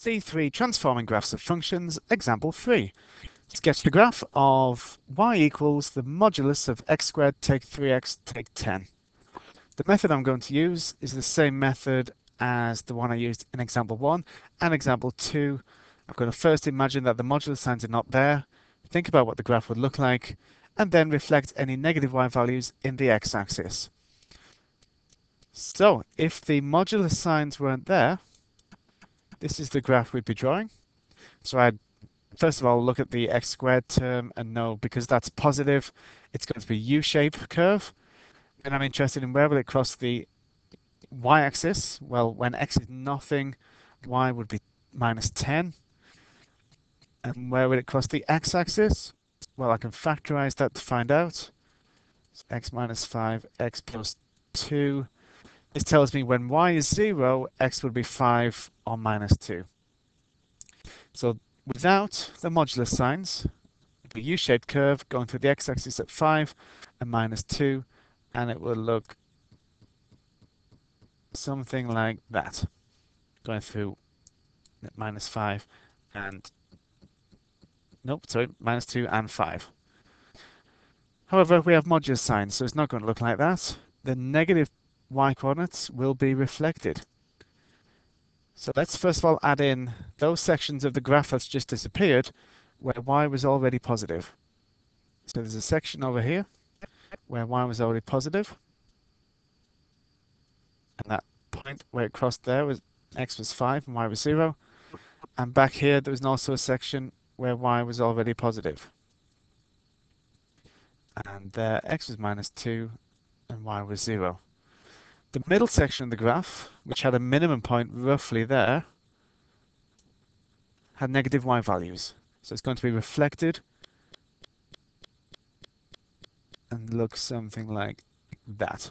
C3 transforming graphs of functions, example 3. Sketch the graph of y equals the modulus of x squared take 3x take 10. The method I'm going to use is the same method as the one I used in example 1 and example 2. I'm going to first imagine that the modulus signs are not there, think about what the graph would look like, and then reflect any negative y values in the x-axis. So if the modulus signs weren't there, this is the graph we'd be drawing. So I'd first of all look at the x squared term and know because that's positive, it's going to be a U-shaped curve. And I'm interested in where will it cross the y-axis. Well, when x is nothing, y would be minus 10. And where would it cross the x-axis? Well, I can factorize that to find out. So x minus 5, x plus 2. This tells me when y is 0, x would be 5 or minus 2. So without the modulus signs, it would be a U-shaped curve going through the x-axis at 5 and minus 2, and it will look something like that, going through minus 5 and minus 2 and 5. However, we have modulus signs, so it's not going to look like that. The negative y coordinates will be reflected. So let's first of all add in those sections of the graph that's just disappeared where y was already positive. So there's a section over here where y was already positive, and that point where it crossed there was x was 5 and y was 0, and back here there was also a section where y was already positive, and there x was minus 2 and y was 0. The middle section of the graph, which had a minimum point roughly there, had negative y values. So it's going to be reflected and look something like that.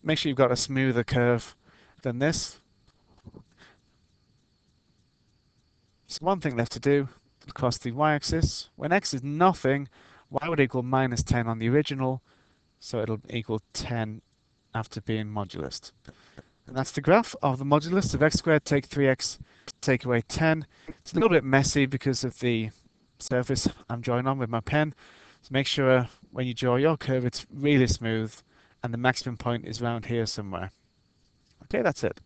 Make sure you've got a smoother curve than this. So one thing left to do, across the y-axis. When x is nothing, y would equal minus 10 on the original, so it'll equal 10 after being modulus. And that's the graph of the modulus of x squared take 3x take away 10. It's a little bit messy because of the surface I'm drawing on with my pen. So make sure when you draw your curve it's really smooth and the maximum point is around here somewhere. Okay, that's it.